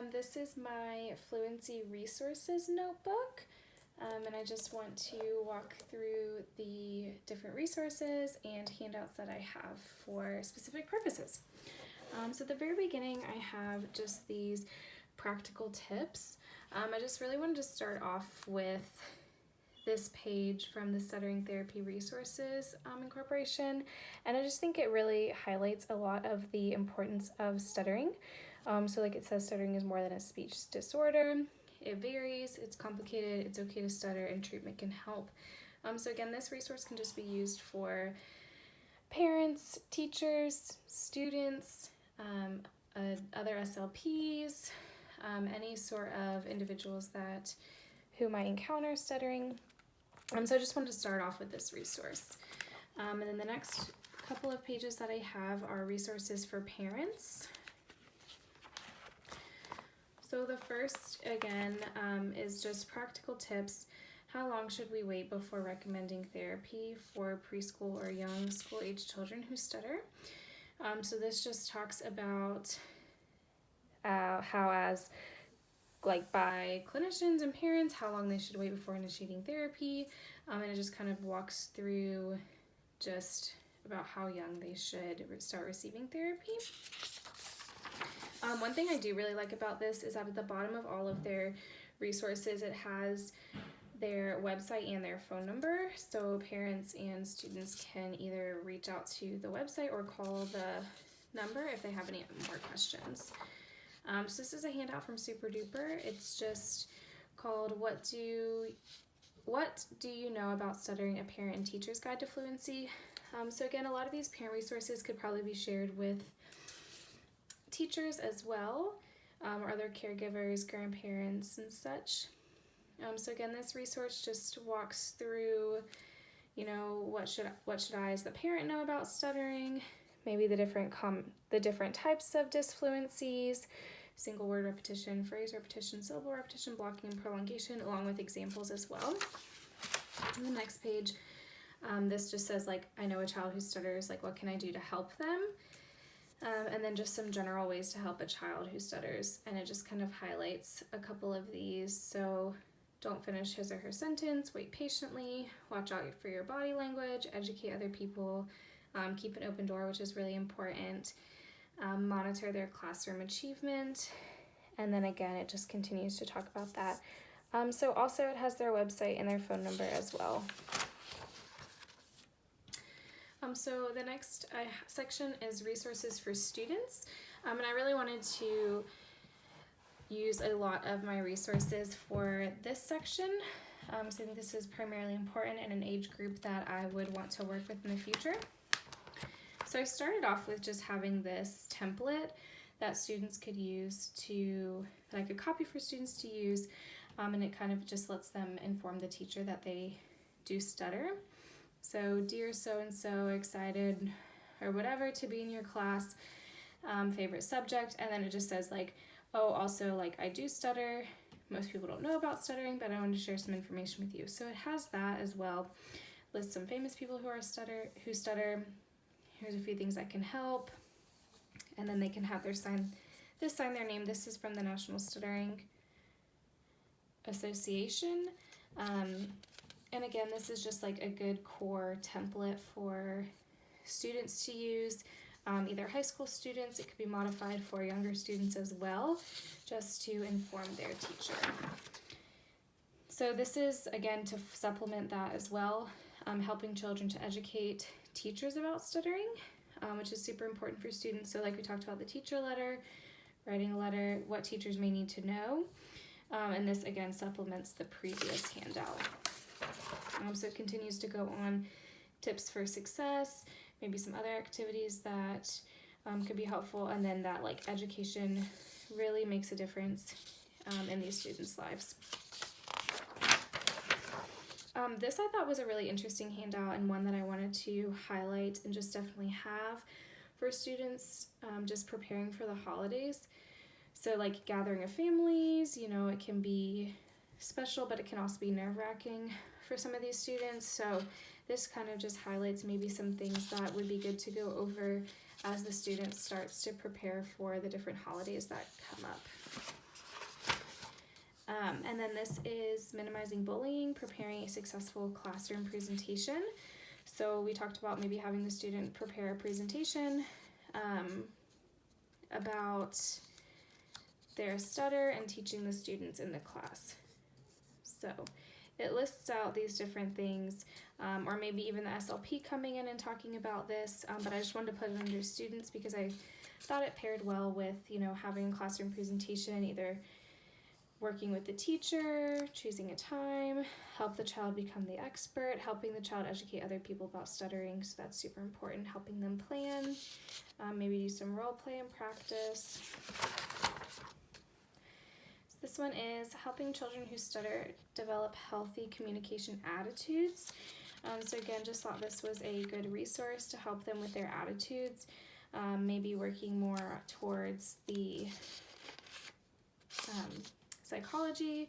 This is my Fluency resources notebook, and I just want to walk through the different resources and handouts that I have for specific purposes. So at the very beginning, I have just these practical tips. I just really wanted to start off with this page from the Stuttering Therapy Resources Incorporation, and I just think it really highlights a lot of the importance of stuttering. So like it says, stuttering is more than a speech disorder. It varies, it's complicated, it's okay to stutter, and treatment can help. So again, this resource can just be used for parents, teachers, students, other SLPs, any sort of individuals who might encounter stuttering. So I just wanted to start off with this resource. And then the next couple of pages that I have are resources for parents. So the first, again, is just practical tips. How long should we wait before recommending therapy for preschool or young school-age children who stutter? So this just talks about how as by clinicians and parents, how long they should wait before initiating therapy, and it just kind of walks through just about how young they should start receiving therapy. One thing I do really like about this is that at the bottom of all of their resources, it has their website and their phone number, so parents and students can either reach out to the website or call the number if they have any more questions. So this is a handout from Super Duper. It's just called What Do You Know About Stuttering? A Parent and Teacher's Guide to Fluency. So again, a lot of these parent resources could probably be shared with teachers as well, or other caregivers, grandparents, and such. So again, this resource just walks through, what should I as the parent know about stuttering, maybe the different types of dysfluencies, single word repetition, phrase repetition, syllable repetition, blocking and prolongation, along with examples as well. On the next page, this just says, I know a child who stutters, what can I do to help them? And then just some general ways to help a child who stutters, and it just kind of highlights a couple of these. So don't finish his or her sentence, wait patiently, watch out for your body language, educate other people, keep an open door, which is really important, monitor their classroom achievement, and then again, it just continues to talk about that. So also it has their website and their phone number as well. So the next section is resources for students, and I really wanted to use a lot of my resources for this section. So I think this is primarily important in an age group that I would want to work with in the future. So I started off with just having this template that students could use that I could copy for students to use, and it kind of just lets them inform the teacher that they do stutter. So, dear so-and-so, excited or whatever to be in your class, favorite subject, and then it just says oh, also I do stutter. Most people don't know about stuttering, but I wanted to share some information with you. So it has that as well. Lists some famous people who stutter. Here's a few things that can help. And then they can have sign their name. This is from the National Stuttering Association. And again, this is just a good core template for students to use. Either high school students, it could be modified for younger students as well, just to inform their teacher. So this is, again, to supplement that as well, helping children to educate teachers about stuttering, which is super important for students. So we talked about the teacher letter, writing a letter, what teachers may need to know, and this, again, supplements the previous handout. So it continues to go on tips for success, maybe some other activities that could be helpful, and then that education really makes a difference in these students' lives. This I thought was a really interesting handout and one that I wanted to highlight and just definitely have for students just preparing for the holidays. So gathering of families, it can be special, but it can also be nerve-wracking for some of these students. So this kind of just highlights maybe some things that would be good to go over as the student starts to prepare for the different holidays that come up. And then this is minimizing bullying, preparing a successful classroom presentation. So we talked about maybe having the student prepare a presentation about their stutter and teaching the students in the class. So it lists out these different things, or maybe even the SLP coming in and talking about this, but I just wanted to put it under students because I thought it paired well with, having a classroom presentation, either working with the teacher, choosing a time, help the child become the expert, helping the child educate other people about stuttering, so that's super important, helping them plan, maybe do some role play and practice. So this one is helping children who stutter develop healthy communication attitudes. So again, just thought this was a good resource to help them with their attitudes, maybe working more towards the psychology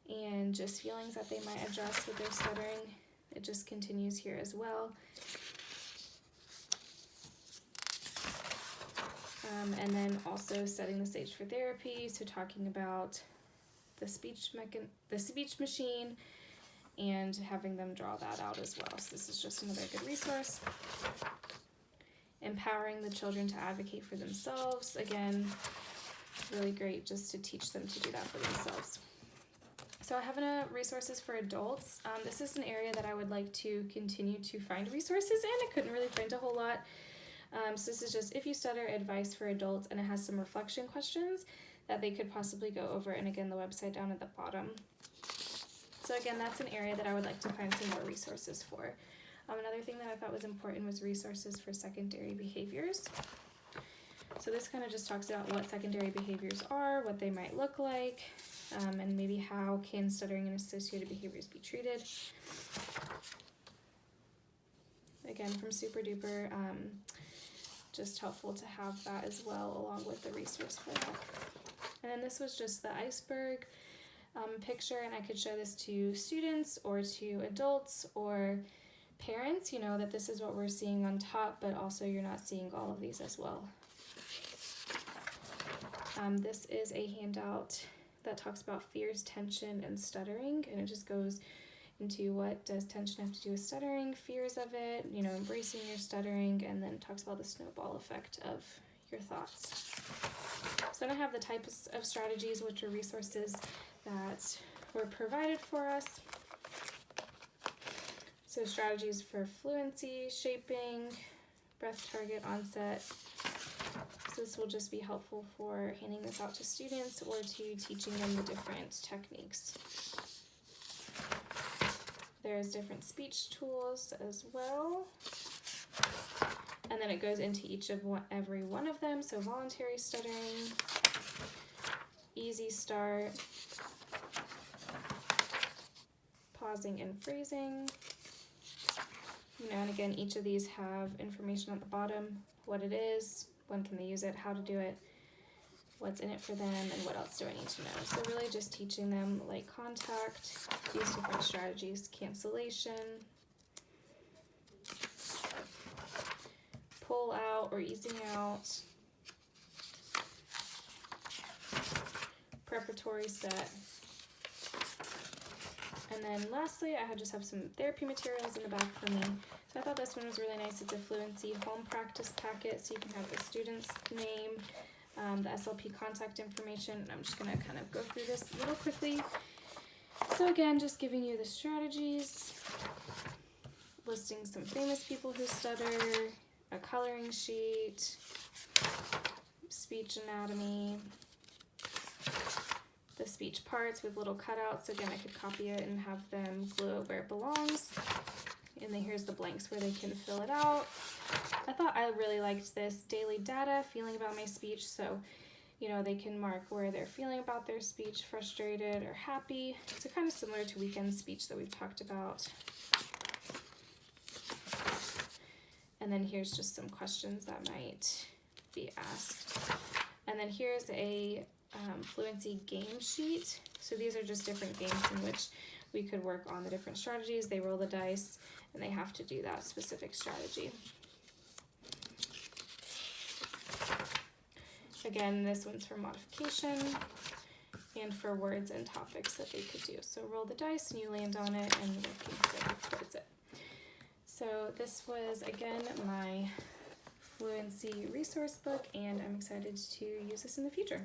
and just feelings that they might address with their stuttering. It just continues here as well. And then also setting the stage for therapy, so talking about the speech machine and having them draw that out as well. So this is just another good resource. Empowering the children to advocate for themselves. Again, really great just to teach them to do that for themselves. So I have resources for adults. This is an area that I would like to continue to find resources in. I couldn't really find a whole lot. So this is just if you stutter, advice for adults, and it has some reflection questions that they could possibly go over, and again, the website down at the bottom. So again, that's an area that I would like to find some more resources for. Another thing that I thought was important was resources for secondary behaviors. So this kind of just talks about what secondary behaviors are, what they might look like, and maybe how can stuttering and associated behaviors be treated. Again, from Super Duper, just helpful to have that as well along with the resource for that. And then this was just the iceberg picture, and I could show this to students or to adults or parents, that this is what we're seeing on top, but also you're not seeing all of these as well. This is a handout that talks about fears, tension, and stuttering, and it just goes into what does tension have to do with stuttering, fears of it, embracing your stuttering, and then talks about the snowball effect of your thoughts. So then I have the types of strategies, which are resources that were provided for us. So strategies for fluency, shaping, breath target, onset. So this will just be helpful for handing this out to students or to teaching them the different techniques. There's different speech tools as well. And then it goes into every one of them. So voluntary stuttering, easy start, pausing and phrasing. And again, each of these have information at the bottom, what it is, when can they use it, how to do it, what's in it for them, and what else do I need to know. So really just teaching them like contact, these different strategies, cancellation, pull out or easing out, preparatory set. And then lastly, I just have some therapy materials in the back for me. So I thought this one was really nice. It's a Fluency home practice packet, so you can have the student's name, the SLP contact information, and I'm just going to kind of go through this a little quickly. So again, just giving you the strategies, listing some famous people who stutter, a coloring sheet, speech anatomy, the speech parts with little cutouts. Again, I could copy it and have them glue it where it belongs. And then here's the blanks where they can fill it out. I thought I really liked this daily data, feeling about my speech. So, they can mark where they're feeling about their speech, frustrated or happy. So kind of similar to weekend speech that we've talked about. And then here's just some questions that might be asked. And then here's a Fluency game sheet. So these are just different games in which we could work on the different strategies. They roll the dice and they have to do that specific strategy. Again, this one's for modification. and for words and topics that they could do. So roll the dice and you land on it and working towards it. So this was, again, my Fluency resource book, and I'm excited to use this in the future.